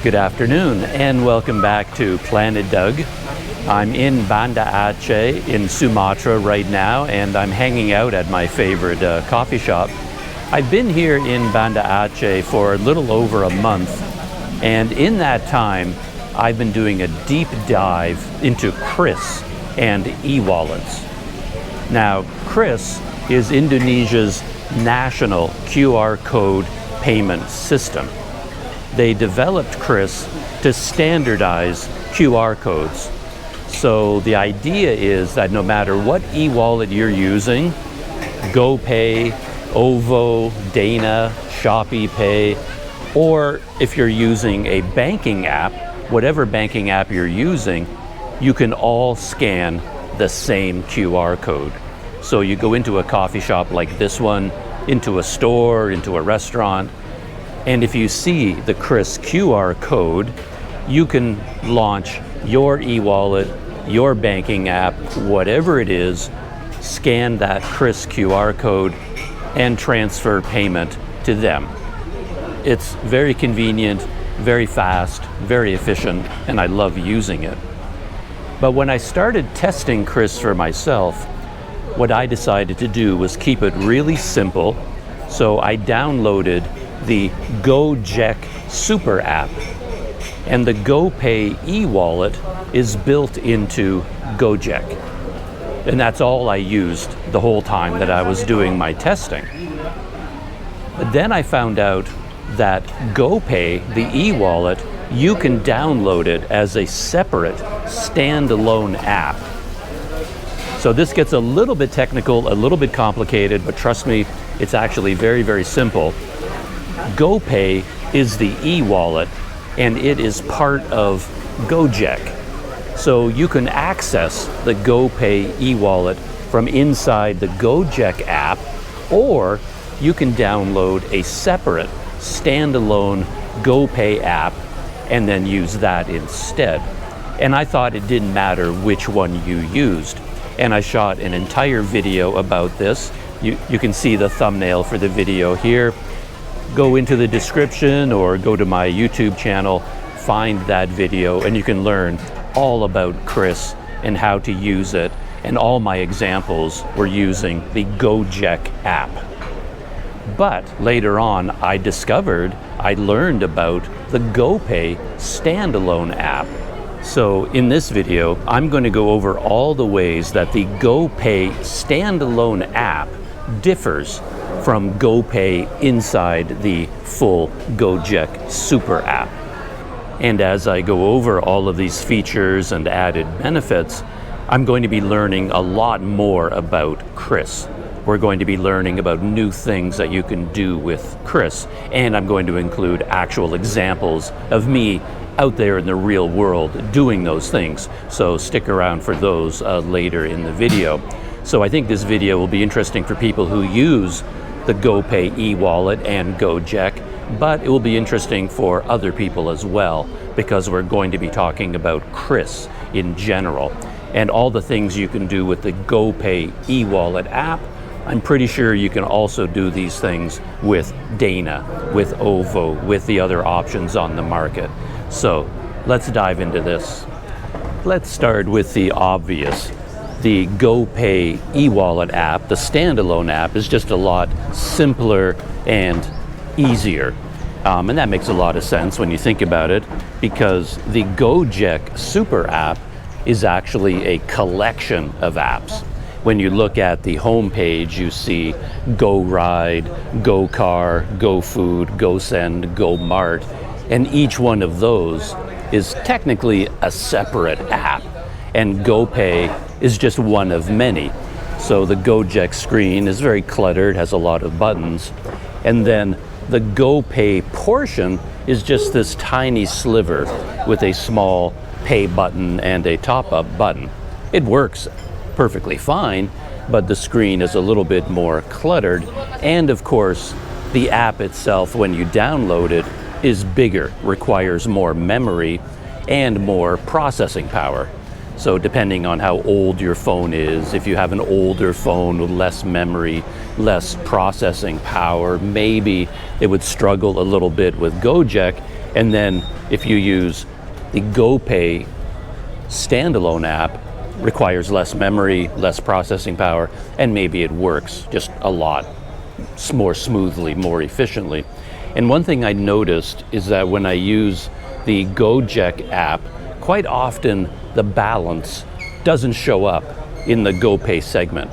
Good afternoon and welcome back to Planet Doug. I'm in Banda Aceh in Sumatra right now, and I'm hanging out at my favorite coffee shop. I've been here in Banda Aceh for a little over a month, and in that time I've been doing a deep dive into QRIS and e-wallets. Now, QRIS is Indonesia's national QR code payment system. They developed QRIS to standardize QR codes. So the idea is that no matter what e-wallet you're using, GoPay, OVO, Dana, Shopee Pay, or if you're using a banking app, whatever banking app you're using, you can all scan the same QR code. So you go into a coffee shop like this one, into a store, into a restaurant, and if you see the QRIS QR code, you can launch your e-wallet, your banking app, whatever it is, scan that QRIS QR code and transfer payment to them. It's very convenient, very fast, very efficient, and I love using it. But when I started testing QRIS for myself, what I decided to do was keep it really simple. So I downloaded the Gojek Super app, and the GoPay e-wallet is built into Gojek. And that's all I used the whole time that I was doing my testing. But then I found out that GoPay, the e-wallet, you can download it as a separate standalone app. So this gets a little bit technical, a little bit complicated, but trust me, it's actually very, very simple. GoPay is the e-wallet, and it is part of Gojek. So you can access the GoPay e-wallet from inside the Gojek app, or you can download a separate standalone GoPay app and then use that instead. And I thought it didn't matter which one you used. And I shot an entire video about this. You can see the thumbnail for the video here. Go into the description or go to my YouTube channel, find that video, and you can learn all about QRIS and how to use it. And all my examples were using the Gojek app. But later on, I learned about the GoPay standalone app. So in this video, I'm going to go over all the ways that the GoPay standalone app differs from GoPay inside the full Gojek Super app. And as I go over all of these features and added benefits, I'm going to be learning a lot more about QRIS. We're going to be learning about new things that you can do with QRIS, and I'm going to include actual examples of me out there in the real world doing those things. So stick around for those later in the video. So I think this video will be interesting for people who use the GoPay e-wallet and Gojek, but it will be interesting for other people as well, because we're going to be talking about QRIS in general and all the things you can do with the GoPay e-wallet app. I'm pretty sure you can also do these things with Dana, with OVO, with the other options on the market. So let's dive into this. Let's start with the obvious. The GoPay e-wallet app, the standalone app, is just a lot simpler and easier. And that makes a lot of sense when you think about it, because the Gojek Super app is actually a collection of apps. When you look at the home page, you see Go Ride, Go Car, Go Food, Go Send, Go Mart, and each one of those is technically a separate app, and GoPay is just one of many. So the Gojek screen is very cluttered, has a lot of buttons, and then the GoPay portion is just this tiny sliver with a small pay button and a top-up button. It works perfectly fine, but the screen is a little bit more cluttered, and of course the app itself, when you download it, is bigger, requires more memory and more processing power. So depending on how old your phone is, if you have an older phone with less memory, less processing power, maybe it would struggle a little bit with Gojek. And then if you use the GoPay standalone app, requires less memory, less processing power, and maybe it works just a lot more smoothly, more efficiently. And one thing I noticed is that when I use the Gojek app, quite often the balance doesn't show up in the GoPay segment.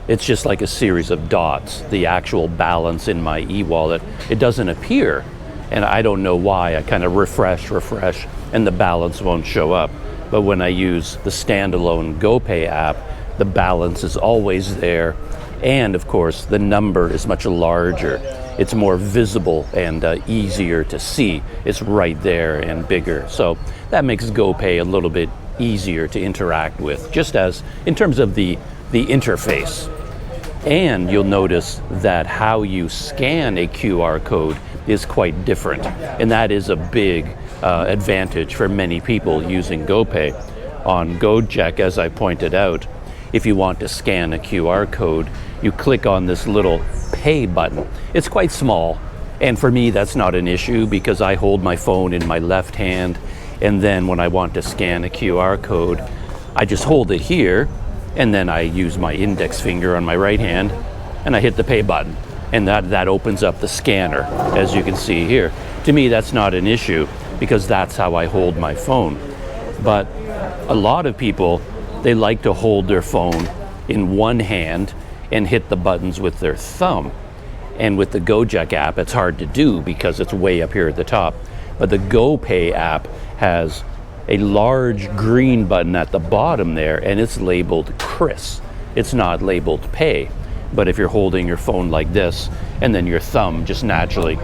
It's just like a series of dots. The actual balance in my e-wallet, it doesn't appear. And I don't know why. I kind of refresh, and the balance won't show up. But when I use the standalone GoPay app, the balance is always there. And of course, the number is much larger. It's more visible and easier to see. It's right there and bigger. So that makes GoPay a little bit easier to interact with, just as in terms of the interface. And you'll notice that how you scan a QR code is quite different. And that is a big advantage for many people using GoPay. On Gojek, as I pointed out, if you want to scan a QR code, you click on this little pay button. It's quite small, and for me that's not an issue because I hold my phone in my left hand, and then when I want to scan a QR code, I just hold it here, and then I use my index finger on my right hand, and I hit the pay button, and that opens up the scanner, as you can see here. To me, that's not an issue because that's how I hold my phone. But a lot of people, they like to hold their phone in one hand and hit the buttons with their thumb. And with the Gojek app, it's hard to do because it's way up here at the top. But the GoPay app has a large green button at the bottom there, and it's labeled QRIS. It's not labeled pay. But if you're holding your phone like this, and then your thumb just naturally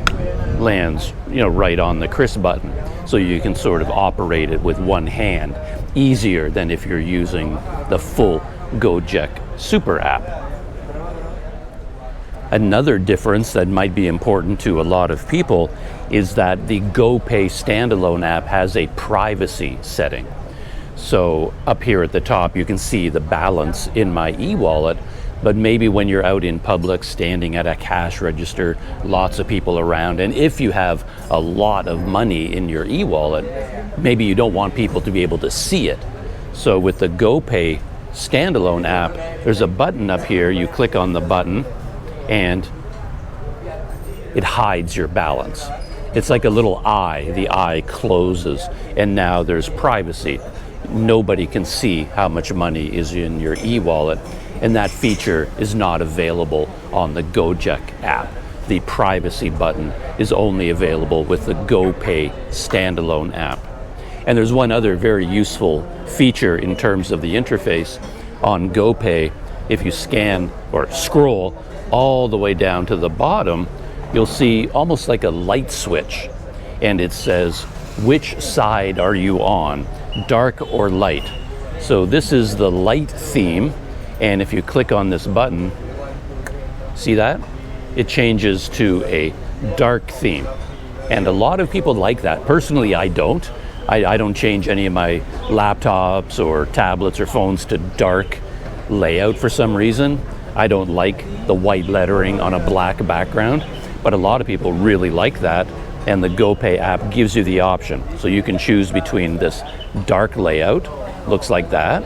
lands, right on the QRIS button, so you can sort of operate it with one hand, easier than if you're using the full Gojek Super app. Another difference that might be important to a lot of people is that the GoPay standalone app has a privacy setting. So up here at the top, you can see the balance in my e-wallet, but maybe when you're out in public, standing at a cash register, lots of people around, and if you have a lot of money in your e-wallet, maybe you don't want people to be able to see it. So with the GoPay standalone app, there's a button up here. You click on the button, and it hides your balance. It's like a little eye. The eye closes, and now there's privacy. Nobody can see how much money is in your e-wallet, and that feature is not available on the Gojek app. The privacy button is only available with the GoPay standalone app. And there's one other very useful feature in terms of the interface on GoPay. If you scan or scroll all the way down to the bottom, you'll see almost like a light switch, and it says, which side are you on, dark or light? So this is the light theme, and if you click on this button, see that? It changes to a dark theme. And a lot of people like that. Personally, I don't. I don't change any of my laptops or tablets or phones to dark layout for some reason. I don't like the white lettering on a black background, but a lot of people really like that, and the GoPay app gives you the option. So you can choose between this dark layout, looks like that,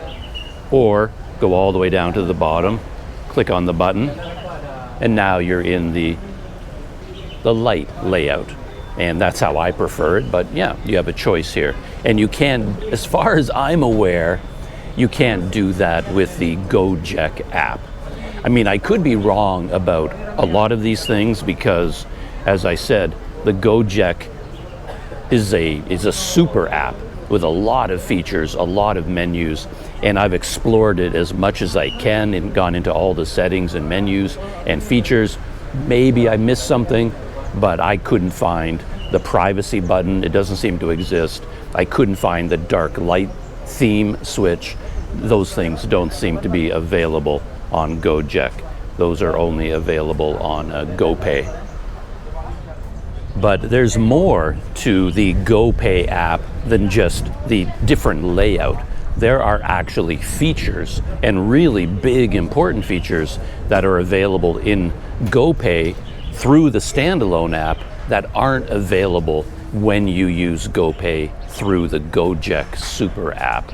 or go all the way down to the bottom, click on the button, and now you're in the light layout. And that's how I prefer it, but yeah, you have a choice here. And you can, as far as I'm aware, you can't do that with the Gojek app. I mean, I could be wrong about a lot of these things because, as I said, the Gojek is a super app with a lot of features, a lot of menus, and I've explored it as much as I can and gone into all the settings and menus and features. Maybe I missed something, but I couldn't find the privacy button. It doesn't seem to exist. I couldn't find the dark light theme switch. Those things don't seem to be available on Gojek. Those are only available on GoPay. But there's more to the GoPay app than just the different layout. There are actually features, and really big, important features, that are available in GoPay through the standalone app that aren't available when you use GoPay through the Gojek Super app.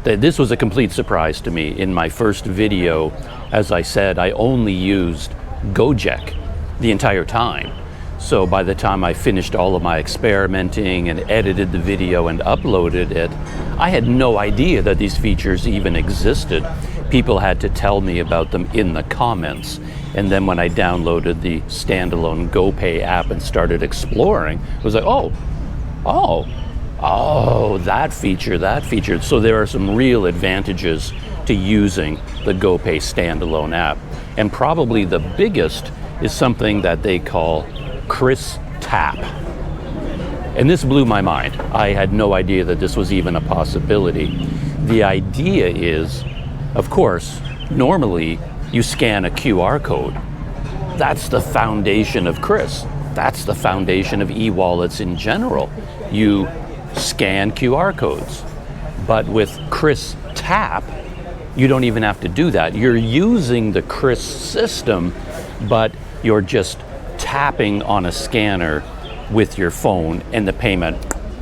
This was a complete surprise to me. In my first video, as I said, I only used Gojek the entire time. So by the time I finished all of my experimenting and edited the video and uploaded it, I had no idea that these features even existed. People had to tell me about them in the comments. And then when I downloaded the standalone GoPay app and started exploring, it was like, oh, that feature. So there are some real advantages to using the GoPay standalone app. And probably the biggest is something that they call QRIS Tap. And this blew my mind. I had no idea that this was even a possibility. The idea is, of course, normally you scan a QR code. That's the foundation of QRIS. That's the foundation of e-wallets in general. You scan QR codes. But with QRIS Tap, you don't even have to do that. You're using the QRIS system, but you're just tapping on a scanner with your phone and the payment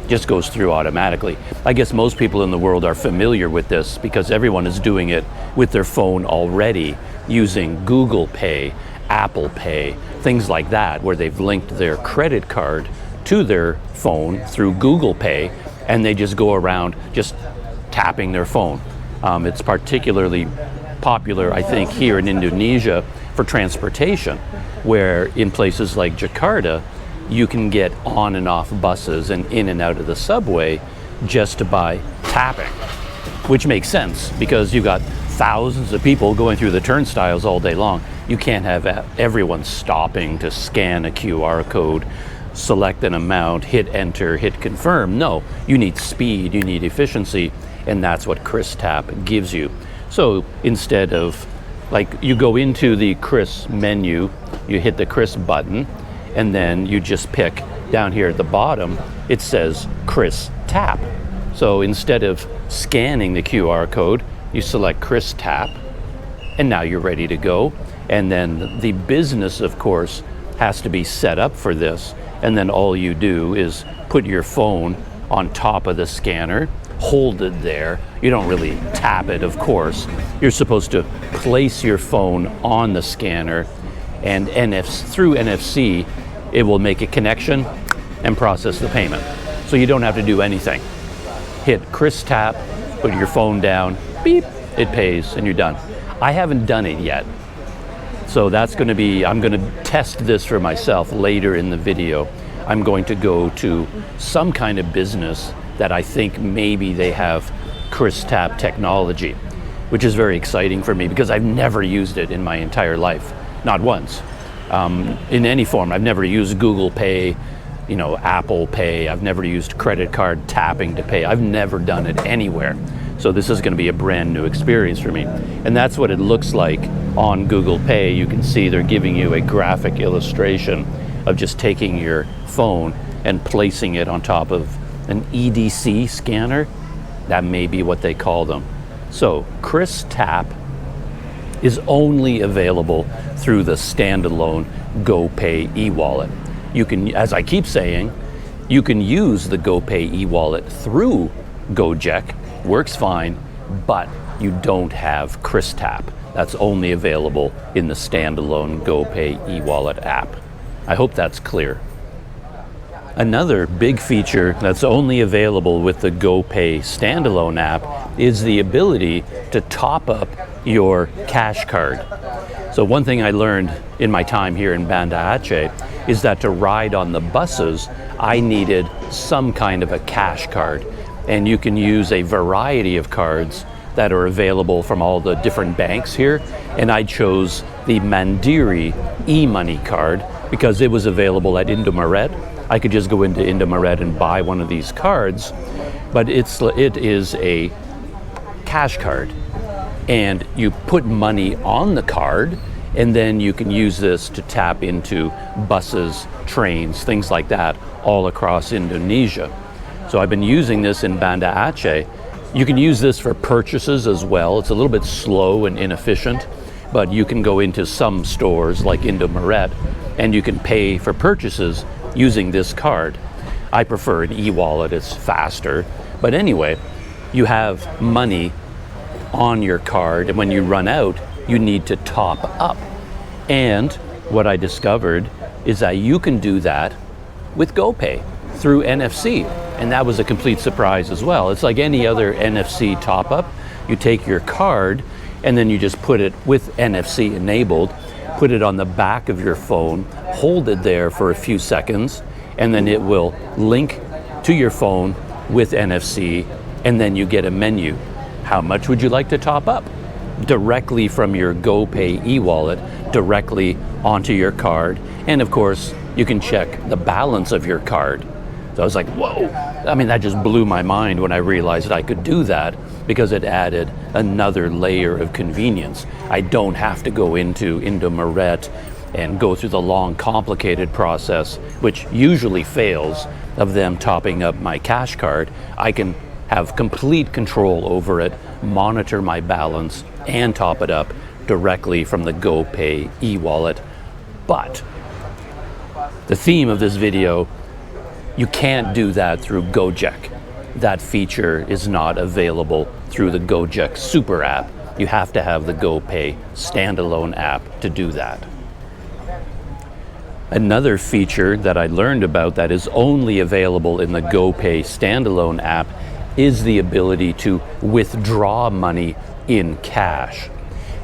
just goes through automatically. I guess most people in the world are familiar with this because everyone is doing it with their phone already, using Google Pay, Apple Pay, things like that, where they've linked their credit card to their phone through Google Pay, and they just go around just tapping their phone. It's particularly popular, I think, here in Indonesia for transportation, where in places like Jakarta, you can get on and off buses and in and out of the subway just by tapping, which makes sense because you've got thousands of people going through the turnstiles all day long. You can't have everyone stopping to scan a QR code, select an amount, hit enter, hit confirm. No, you need speed, you need efficiency, and that's what QRIS Tap gives you. So instead of, like, you go into the QRIS menu, you hit the QRIS button, and then you just pick down here at the bottom, it says QRIS Tap. So instead of scanning the QR code, you select QRIS Tap, and now you're ready to go. And then the business, of course, has to be set up for this. And then all you do is put your phone on top of the scanner, hold it there. You don't really tap it, of course. You're supposed to place your phone on the scanner, and through NFC, it will make a connection and process the payment. So you don't have to do anything. Hit QRIS Tap, put your phone down, beep, it pays, and you're done. I haven't done it yet. So I'm going to test this for myself later in the video. I'm going to go to some kind of business that I think maybe they have QRIS Tap technology, which is very exciting for me because I've never used it in my entire life, not once. In any form. I've never used Google Pay, Apple Pay. I've never used credit card tapping to pay. I've never done it anywhere. So this is going to be a brand new experience for me. And that's what it looks like on Google Pay. You can see they're giving you a graphic illustration of just taking your phone and placing it on top of an EDC scanner. That may be what they call them. So QRIS Tap is only available through the standalone GoPay e-wallet. You can, as I keep saying, you can use the GoPay e-wallet through Gojek, works fine, but you don't have QRIS Tap. That's only available in the standalone GoPay e-wallet app. I hope that's clear. Another big feature that's only available with the GoPay standalone app is the ability to top up your cash card. So one thing I learned in my time here in Banda Aceh is that to ride on the buses, I needed some kind of a cash card. And you can use a variety of cards that are available from all the different banks here. And I chose the Mandiri e-money card because it was available at Indomaret. I could just go into Indomaret and buy one of these cards, but it is a cash card. And you put money on the card, and then you can use this to tap into buses, trains, things like that, all across Indonesia. So I've been using this in Banda Aceh. You can use this for purchases as well. It's a little bit slow and inefficient, but you can go into some stores like Indomaret, and you can pay for purchases using this card. I prefer an e-wallet, it's faster. But anyway, you have money on your card, and when you run out, you need to top up. And what I discovered is that you can do that with GoPay through NFC. And that was a complete surprise as well. It's like any other NFC top up. You take your card and then you just put it with NFC enabled, put it on the back of your phone, hold it there for a few seconds, and then it will link to your phone with NFC, and then you get a menu. How much would you like to top up? Directly from your GoPay e-wallet, directly onto your card. And of course, you can check the balance of your card. So I was like, whoa. I mean, that just blew my mind when I realized that I could do that, because it added another layer of convenience. I don't have to go into Indomaret and go through the long, complicated process, which usually fails, of them topping up my cash card. I can have complete control over it, monitor my balance, and top it up directly from the GoPay e-wallet. But the theme of this video, you can't do that through Gojek. That feature is not available through the Gojek Super app. You have to have the GoPay standalone app to do that. Another feature that I learned about that is only available in the GoPay standalone app is the ability to withdraw money in cash.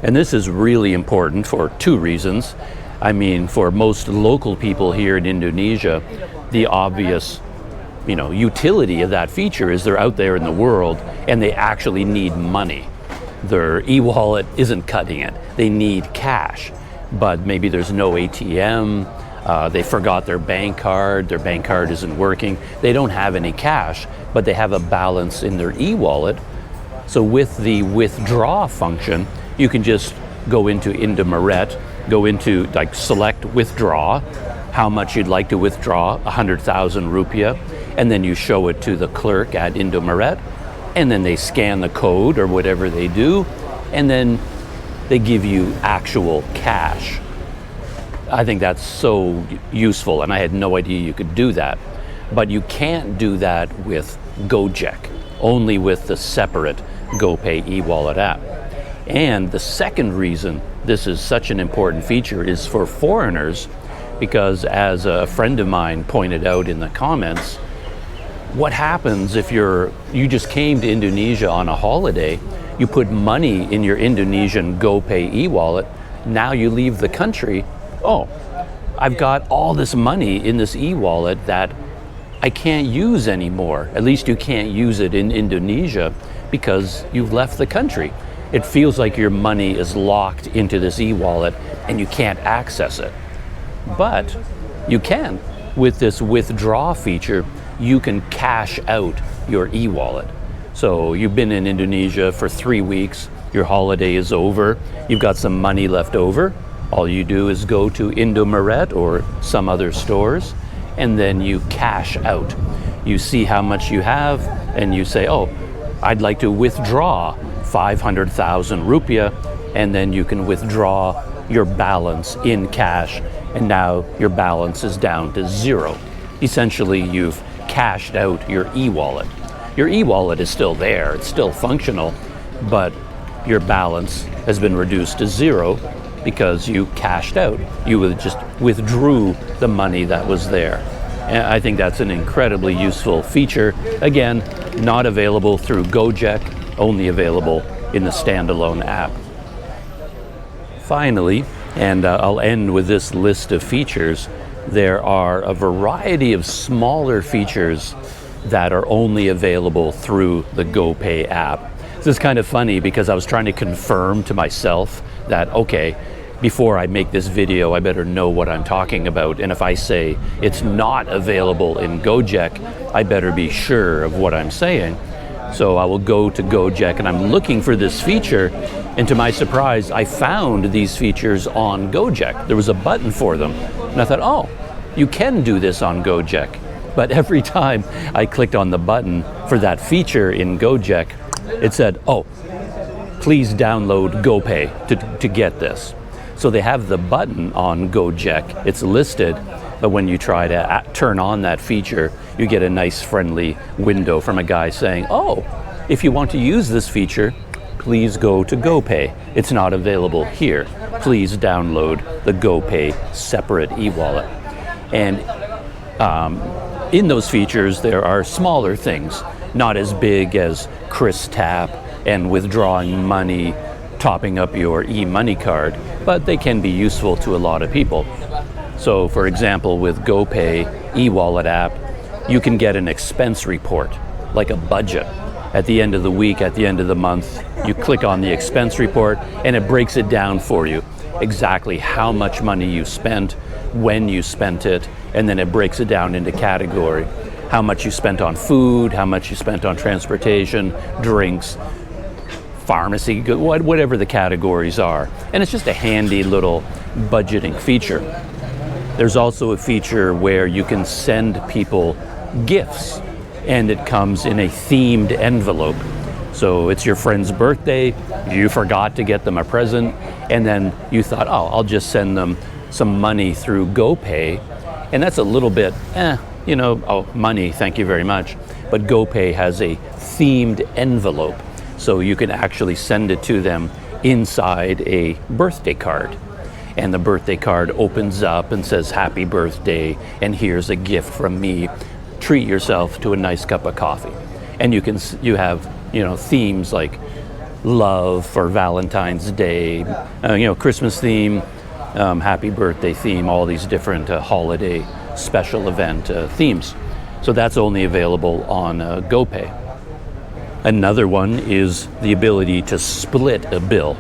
And this is really important for two reasons. I mean, for most local people here in Indonesia, the obvious utility of that feature is they're out there in the world and they actually need money. Their e-wallet isn't cutting it. They need cash, but maybe there's no ATM. They forgot their bank card isn't working. They don't have any cash, but they have a balance in their e-wallet. So with the withdraw function, you can just go into Indomaret, go into select withdraw, how much you'd like to withdraw, 100,000 rupiah, and then you show it to the clerk at Indomaret, and then they scan the code or whatever they do, and then they give you actual cash. I think that's so useful, and I had no idea you could do that. But you can't do that with Gojek, only with the separate GoPay e-wallet app. And the second reason this is such an important feature is for foreigners, because as a friend of mine pointed out in the comments, what happens if you just came to Indonesia on a holiday, you put money in your Indonesian GoPay e-wallet, now you leave the country, oh, I've got all this money in this e-wallet that I can't use anymore. At least you can't use it in Indonesia because you've left the country. It feels like your money is locked into this e-wallet and you can't access it. But you can. With this withdraw feature, you can cash out your e-wallet. So you've been in Indonesia for 3 weeks, your holiday is over, you've got some money left over. All you do is go to Indomaret or some other stores, and then you cash out. You see how much you have, and you say, oh, I'd like to withdraw 500,000 rupiah, and then you can withdraw your balance in cash, and now your balance is down to zero. Essentially, you've cashed out your e-wallet. Your e-wallet is still there, it's still functional, but your balance has been reduced to zero because you cashed out. You just withdrew the money that was there. And I think that's an incredibly useful feature. Again, not available through Gojek, only available in the standalone app. Finally, and I'll end with this list of features, there are a variety of smaller features that are only available through the GoPay app. This is kind of funny because I was trying to confirm to myself that, okay, before I make this video, I better know what I'm talking about. And if I say it's not available in Gojek, I better be sure of what I'm saying. So I will go to Gojek and I'm looking for this feature. And to my surprise, I found these features on Gojek. There was a button for them. And I thought, oh, you can do this on Gojek. But every time I clicked on the button for that feature in Gojek, it said, oh, please download GoPay to get this. So they have the button on Gojek, it's listed, But when you try to turn on that feature, you get a nice friendly window from a guy saying, oh, if you want to use this feature, please go to GoPay. It's not available here. Please download the GoPay separate e-wallet. And in those features, there are smaller things, not as big as QRIS Tap and withdrawing money, topping up your e-money card, but they can be useful to a lot of people. So for example, with GoPay e-wallet app, you can get an expense report, like a budget. At the end of the week, at the end of the month, you click on the expense report and it breaks it down for you, exactly how much money you spent, when you spent it, and then it breaks it down into category. How much you spent on food, how much you spent on transportation, drinks, pharmacy, whatever the categories are. And it's just a handy little budgeting feature. There's also a feature where you can send people gifts, and it comes in a themed envelope. So it's your friend's birthday, you forgot to get them a present, and then you thought, oh, I'll just send them some money through GoPay. And that's a little bit, oh, money, thank you very much. But GoPay has a themed envelope, so you can actually send it to them inside a birthday card. And the birthday card opens up and says, happy birthday, and here's a gift from me. Treat yourself to a nice cup of coffee. And you have themes like love for Valentine's Day, Christmas theme, happy birthday theme, all these different holiday special event themes. So that's only available on GoPay. Another one is the ability to split a bill.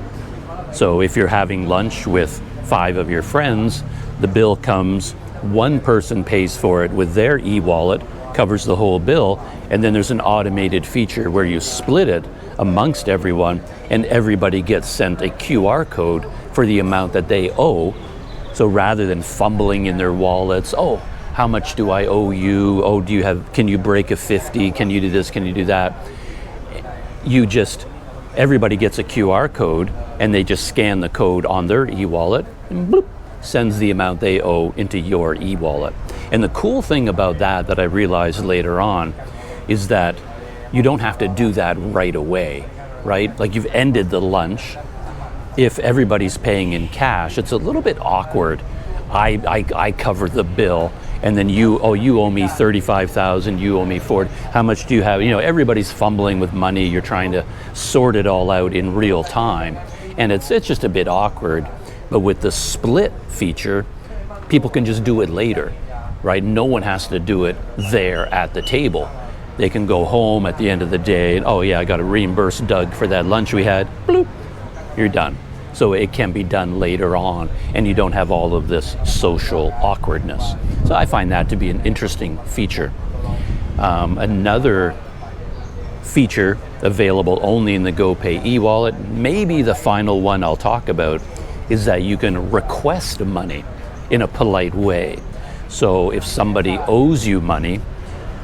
So if you're having lunch with 5 of your friends, the bill comes, one person pays for it with their e-wallet, covers the whole bill, and then there's an automated feature where you split it amongst everyone and everybody gets sent a QR code for the amount that they owe. So rather than fumbling in their wallets, oh, how much do I owe you? Oh, can you break a 50? Can you do this? Can you do that? Everybody gets a QR code and they just scan the code on their e-wallet and bloop, sends the amount they owe into your e-wallet. And the cool thing about that I realized later on is that you don't have to do that right away, right? Like you've ended the lunch. If everybody's paying in cash, it's a little bit awkward. I cover the bill and then you owe me 35,000, you owe me 40. How much do you have? Everybody's fumbling with money. You're trying to sort it all out in real time. And it's just a bit awkward. But with the split feature, people can just do it later, right? No one has to do it there at the table. They can go home at the end of the day and, oh yeah, I got to reimburse Doug for that lunch we had. Bloop, you're done. So it can be done later on and you don't have all of this social awkwardness. So I find that to be an interesting feature. Another feature available only in the GoPay e-wallet, maybe the final one I'll talk about, is that you can request money in a polite way. So if somebody owes you money,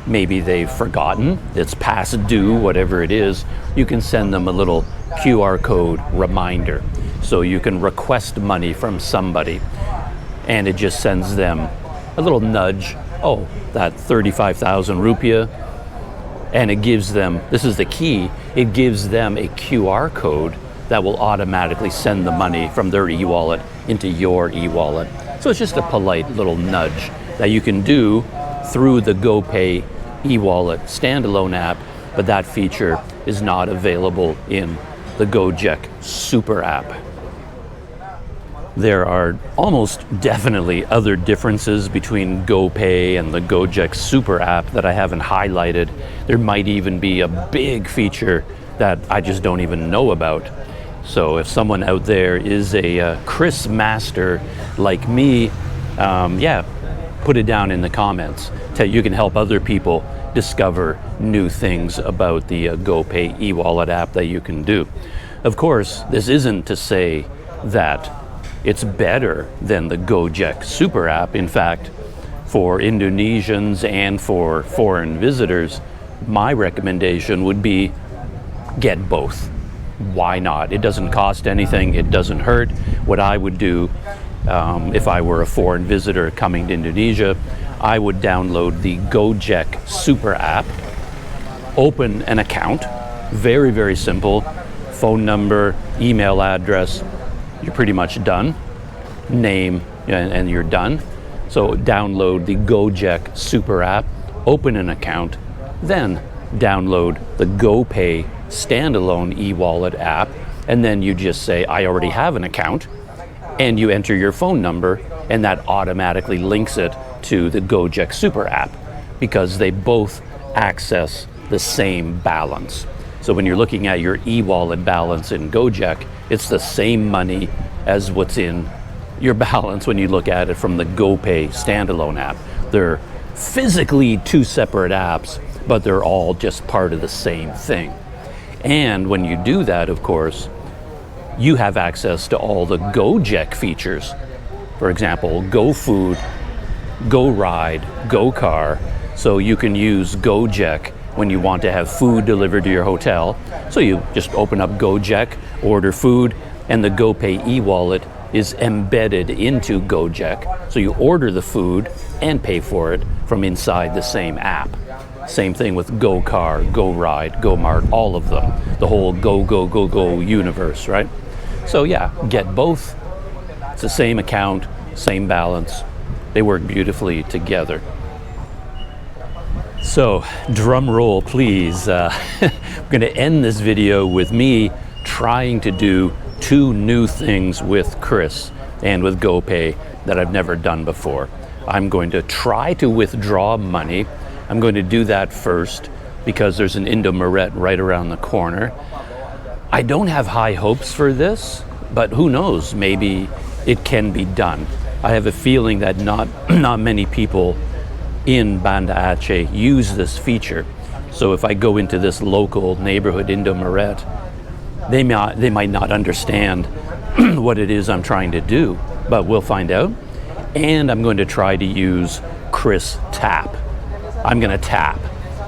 maybe they've forgotten, it's past due, whatever it is, you can send them a little QR code reminder. So you can request money from somebody and it just sends them a little nudge, oh, that 35,000 rupiah, and it gives them, this is the key, it gives them a QR code that will automatically send the money from their e-wallet into your e-wallet. So it's just a polite little nudge that you can do through the GoPay e-wallet standalone app, but that feature is not available in the Gojek Super app. There are almost definitely other differences between GoPay and the Gojek Super app that I haven't highlighted. There might even be a big feature that I just don't even know about. So if someone out there is a QRIS master like me, put it down in the comments. You can help other people discover new things about the GoPay e-wallet app that you can do. Of course, this isn't to say that it's better than the Gojek Super app. In fact, for Indonesians and for foreign visitors, my recommendation would be get both. Why not? It doesn't cost anything, it doesn't hurt. What I would do If I were a foreign visitor coming to Indonesia, I would download the Gojek super app, open an account, very, very simple, phone number, email address, you're pretty much done, name, and you're done. So download the Gojek super app, open an account, then download the GoPay standalone e-wallet app, and then you just say, I already have an account, and you enter your phone number, and that automatically links it to the Gojek super app because they both access the same balance. So when you're looking at your e-wallet balance in Gojek, it's the same money as what's in your balance when you look at it from the GoPay standalone app. They're physically two separate apps, but they're all just part of the same thing. And when you do that, of course, you have access to all the Gojek features. For example, Go Food, Go Ride, Go Car. So you can use Gojek when you want to have food delivered to your hotel. So you just open up Gojek, order food, and the GoPay e-wallet is embedded into Gojek. So you order the food and pay for it from inside the same app. Same thing with Go Car, Go Ride, Go Mart, all of them. The whole go universe, right? So yeah, get both. It's the same account, same balance. They work beautifully together. So, drum roll, please. I'm going to end this video with me trying to do two new things with QRIS and with GoPay that I've never done before. I'm going to try to withdraw money. I'm going to do that first because there's an Indomaret right around the corner. I don't have high hopes for this, but who knows, maybe it can be done. I have a feeling that not many people in Banda Aceh use this feature. So if I go into this local neighborhood Indomaret, they might not understand what it is I'm trying to do, but we'll find out. And I'm going to try to use QRIS Tap. I'm going to tap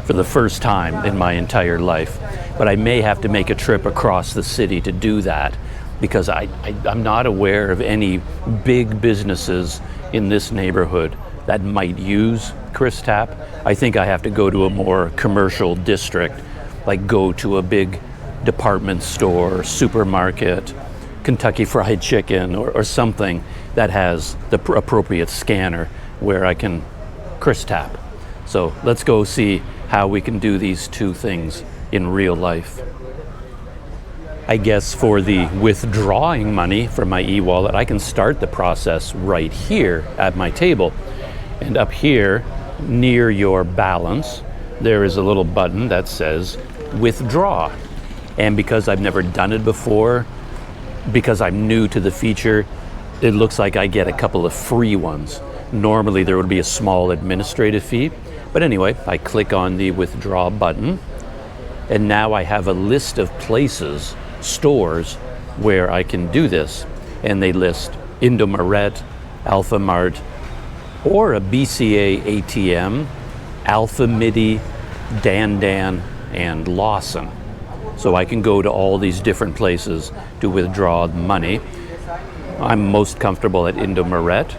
for the first time in my entire life, but I may have to make a trip across the city to do that because I'm not aware of any big businesses in this neighborhood that might use QRIS Tap. I think I have to go to a more commercial district, like go to a big department store, supermarket, Kentucky Fried Chicken, or something that has the appropriate scanner where I can QRIS Tap. So let's go see how we can do these two things in real life. I guess for the withdrawing money from my e-wallet, I can start the process right here at my table. And up here, near your balance, there is a little button that says withdraw. And because I've never done it before, because I'm new to the feature, it looks like I get a couple of free ones. Normally there would be a small administrative fee. But anyway, I click on the withdraw button, and now I have a list of places, stores, where I can do this. And they list Indomaret, Alpha Mart, or a BCA ATM, Alpha Midi, Dan, and Lawson. So I can go to all these different places to withdraw money. I'm most comfortable at Indomaret,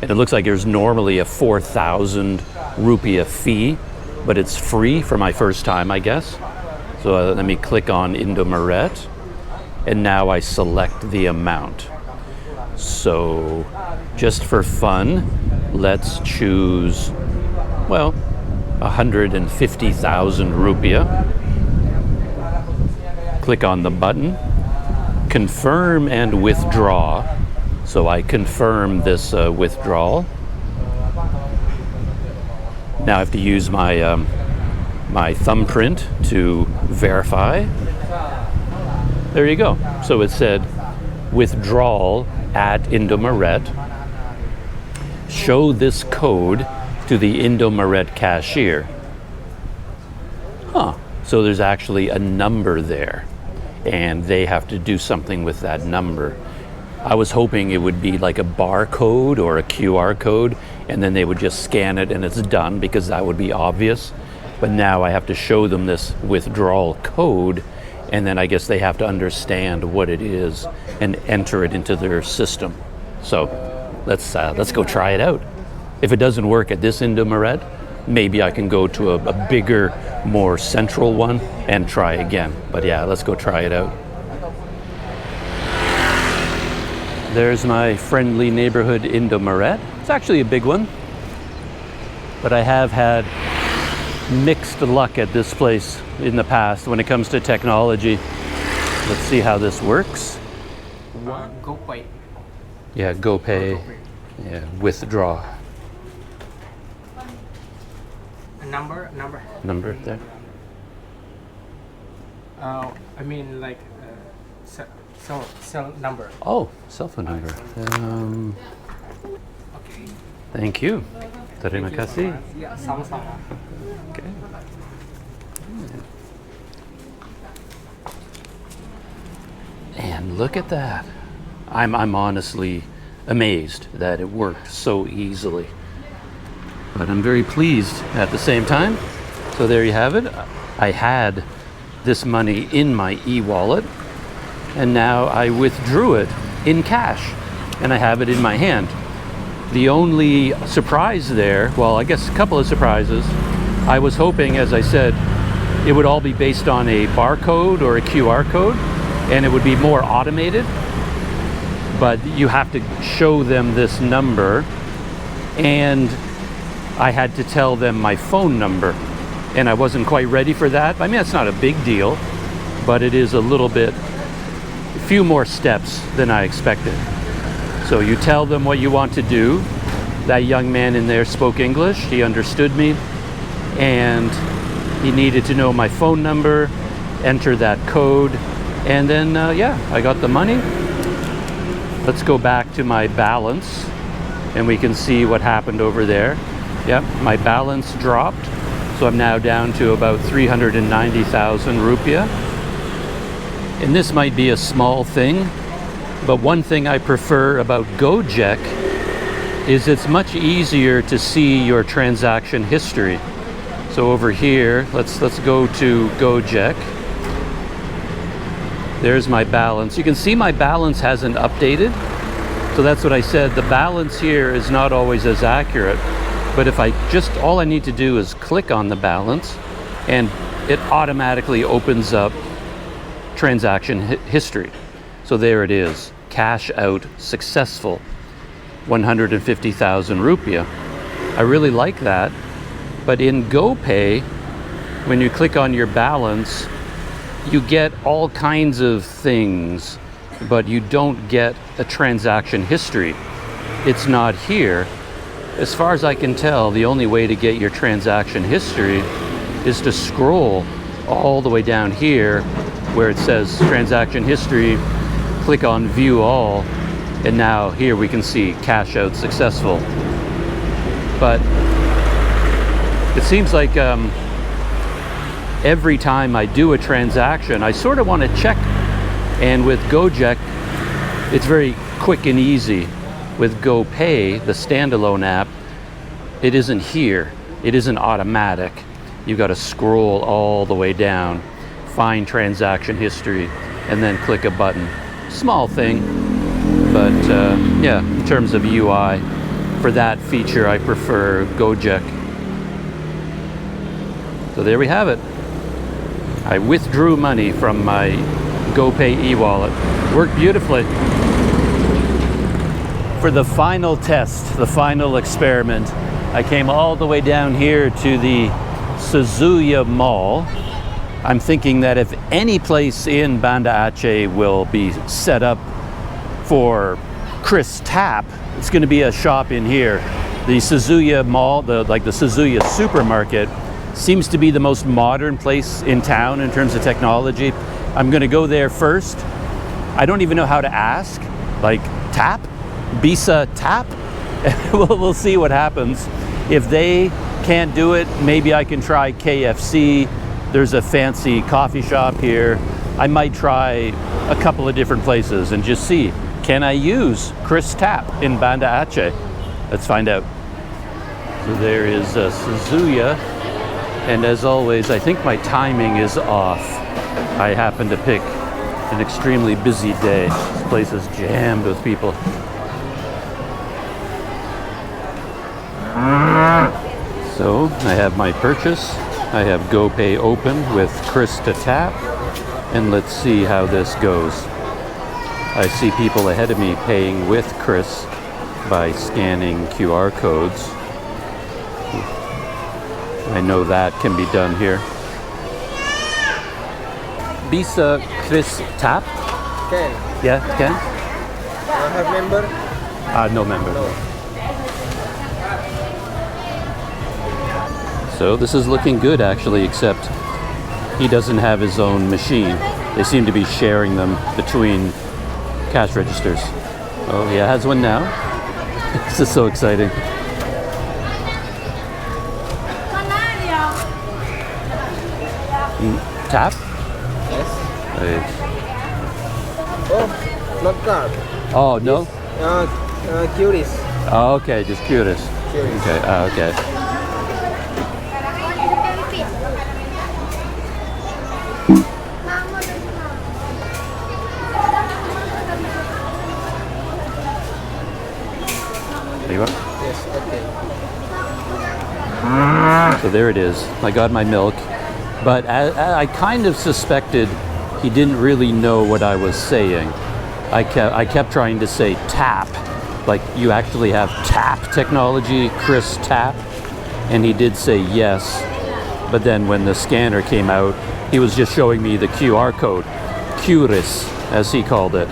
and it looks like there's normally a 4,000 rupiah fee, but it's free for my first time, I guess. So let me click on Indomaret, and now I select the amount. So just for fun, let's choose, well, 150,000 rupiah. Click on the button, confirm and withdraw. So I confirm this withdrawal. Now I have to use my my thumbprint to verify. There you go. So it said withdrawal at Indomaret. Show this code to the Indomaret cashier. So there's actually a number there, and they have to do something with that number. I was hoping it would be like a barcode or a QR code, and then they would just scan it and it's done, because that would be obvious. But now I have to show them this withdrawal code, and then I guess they have to understand what it is and enter it into their system. So let's go try it out. If it doesn't work at this Indomaret, maybe I can go to a bigger, more central one and try again. But yeah, let's go try it out. There's my friendly neighborhood Indomaret. It's actually a big one, but I have had mixed luck at this place in the past when it comes to technology. Let's see how this works. GoPay. Yeah, GoPay. Yeah, withdraw. Number there. I mean like cell number. Oh, cell phone number. Okay. Thank you. Terima kasih. Yeah, sama-sama. Okay. And look at that. I'm honestly amazed that it worked so easily. But I'm very pleased at the same time. So there you have it. I had this money in my e-wallet, and now I withdrew it in cash, and I have it in my hand. The only surprise there, well, I guess a couple of surprises. I was hoping, as I said, it would all be based on a barcode or a QR code, and it would be more automated. But you have to show them this number, and I had to tell them my phone number, and I wasn't quite ready for that. I mean, it's not a big deal, but it is a few more steps than I expected. So you tell them what you want to do. That young man in there spoke English. He understood me, and he needed to know my phone number, enter that code, and then, yeah, I got the money. Let's go back to my balance, and we can see what happened over there. Yep, my balance dropped, so I'm now down to about 390,000 rupiah. And this might be a small thing, but one thing I prefer about Gojek is it's much easier to see your transaction history. So over here, let's go to Gojek. There's my balance. You can see my balance hasn't updated. So that's what I said. The balance here is not always as accurate. But if all I need to do is click on the balance, and it automatically opens up transaction history. So there it is. Cash out successful. 150,000 rupiah. I really like that. But in GoPay, when you click on your balance, you get all kinds of things, but you don't get a transaction history. It's not here. As far as I can tell, the only way to get your transaction history is to scroll all the way down here where it says transaction history, click on view all, and now here we can see cash out successful. But it seems like every time I do a transaction, I sort of want to check, and with Gojek, it's very quick and easy. With GoPay, the standalone app, it isn't here. It isn't automatic. You've got to scroll all the way down, find transaction history, and then click a button. Small thing, but yeah, in terms of UI, for that feature, I prefer Gojek. So there we have it. I withdrew money from my GoPay e-wallet. Worked beautifully. For the final test, the final experiment, I came all the way down here to the Suzuya Mall. I'm thinking that if any place in Banda Aceh will be set up for QRIS Tap, it's going to be a shop in here. The Suzuya Mall, the Suzuya supermarket, seems to be the most modern place in town in terms of technology. I'm going to go there first. I don't even know how to ask, like tap? Bisa tap? We'll see what happens. If they can't do it, maybe I can try KFC. There's a fancy coffee shop here. I might try a couple of different places and just see, can I use QRIS Tap in Banda Aceh? Let's find out. So there is Suzuya. And as always, I think my timing is off. I happen to pick an extremely busy day. This place is jammed with people. So I have my purchase. I have GoPay open with QRIS Tap, and let's see how this goes. I see people ahead of me paying with QRIS by scanning QR codes. I know that can be done here. Bisa QRIS Tap? Can. Yeah, can? Have member? No member. No. So this is looking good actually, except he doesn't have his own machine. They seem to be sharing them between cash registers. Oh, he has one now. This is so exciting. Tap? Yes. Hey. Oh, not card. Oh, no? QRIS. Oh, okay, just QRIS. QRIS. Okay, okay. There you are. Yes, okay. So there it is. I got my milk, but I kind of suspected he didn't really know what I was saying. I kept trying to say tap, like you actually have tap technology, QRIS Tap, and he did say yes. But then when the scanner came out, he was just showing me the QR code, QRIS, as he called it.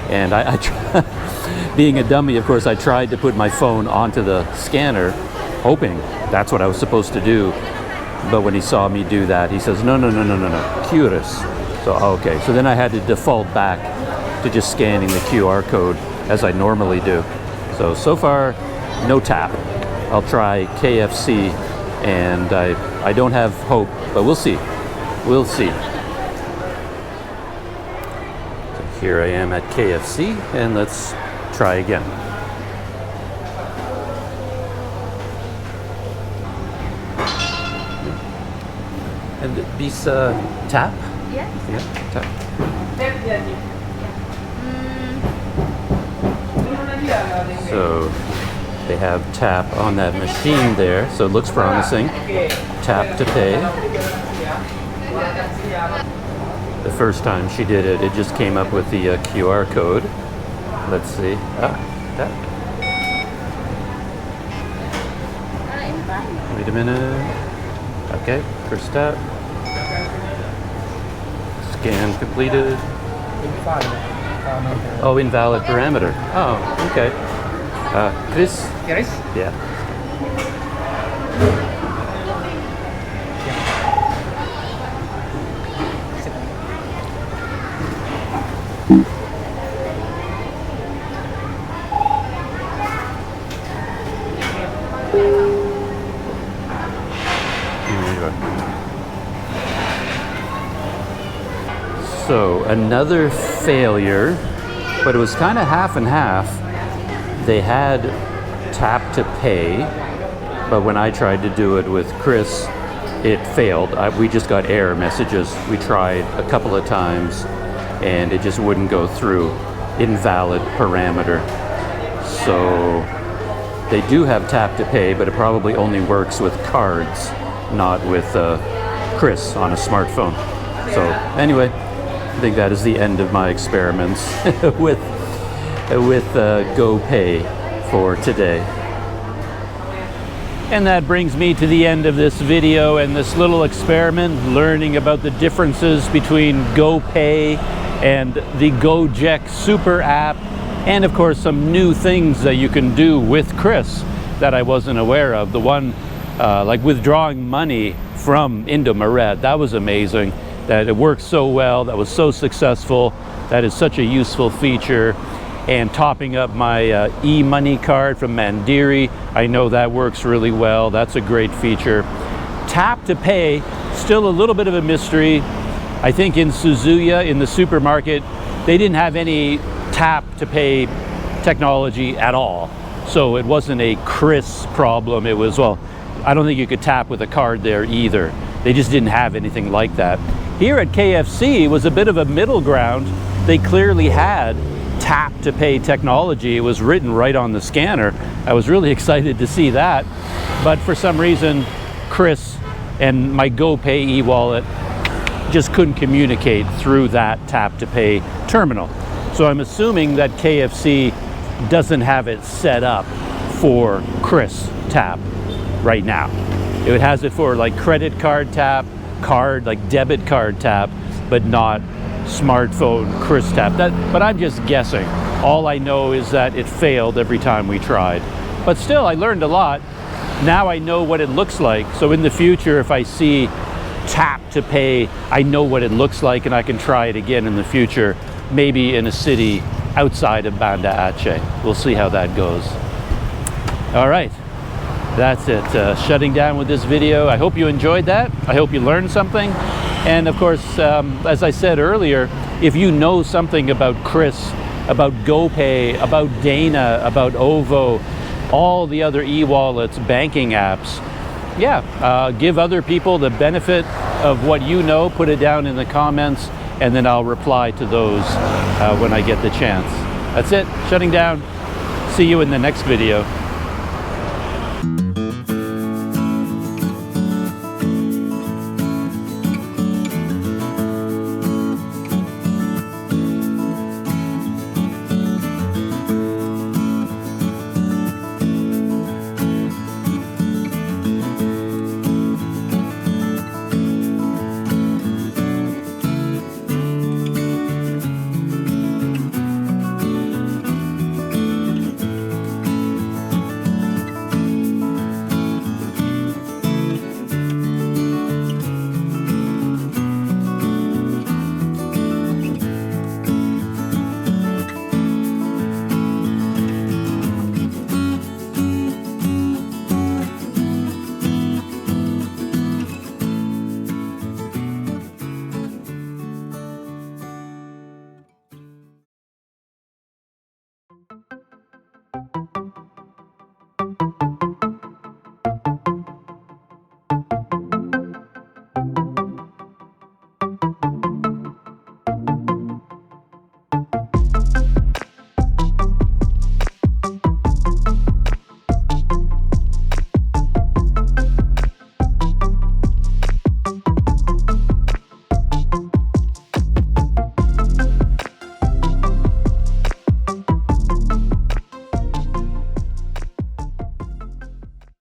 And being a dummy, of course, I tried to put my phone onto the scanner, hoping that's what I was supposed to do. But when he saw me do that, he says, no, QRIS. So, okay. So then I had to default back to just scanning the QR code as I normally do. So far, no tap. I'll try KFC, and I don't have hope, but we'll see. We'll see. So here I am at KFC, and let's try again. And Bisa tap? Yes. Yeah, tap. So they have tap on that machine there, so it looks promising. Tap to pay. The first time she did it, it just came up with the QR code. Let's see. Tap. Wait a minute. Okay, first tap. Scan completed. Oh, invalid parameter. Oh, okay. Chris? QRIS? Yeah. So another failure, but it was kind of half and half. They had tap to pay, but when I tried to do it with QRIS, it failed. We just got error messages. We tried a couple of times and it just wouldn't go through. Invalid parameter. So they do have tap to pay, but it probably only works with cards, not with QRIS on a smartphone. So anyway, I think that is the end of my experiments with GoPay for today. And that brings me to the end of this video and this little experiment, learning about the differences between GoPay and the Gojek super app, and of course some new things that you can do with QRIS that I wasn't aware of. The one like withdrawing money from Indomaret, that was amazing. That it worked so well, that was so successful, that is such a useful feature. And topping up my e-money card from Mandiri, I know that works really well. That's a great feature. Tap to pay, still a little bit of a mystery. I think in Suzuya, in the supermarket, they didn't have any tap to pay technology at all. So it wasn't a QRIS problem. It was, well, I don't think you could tap with a card there either. They just didn't have anything like that. Here at KFC, it was a bit of a middle ground. They clearly had tap to pay technology. It was written right on the scanner. I was really excited to see that, but for some reason QRIS and my GoPay e-wallet just couldn't communicate through that tap to pay terminal. So I'm assuming that KFC doesn't have it set up for QRIS Tap right now. It has it for like credit card tap, like debit card tap, but not smartphone QRIS Tap. But I'm just guessing. All I know is that it failed every time we tried. But still, I learned a lot. Now I know what it looks like. So in the future, if I see tap to pay, I know what it looks like, and I can try it again in the future, maybe in a city outside of Banda Aceh. We'll see how that goes. All right, that's it. Shutting down with this video. I hope you enjoyed that. I hope you learned something. And of course, as I said earlier, if you know something about QRIS, about GoPay, about Dana, about OVO, all the other e-wallets, banking apps, give other people the benefit of what you know. Put it down in the comments, and then I'll reply to those when I get the chance. That's it. Shutting down. See you in the next video.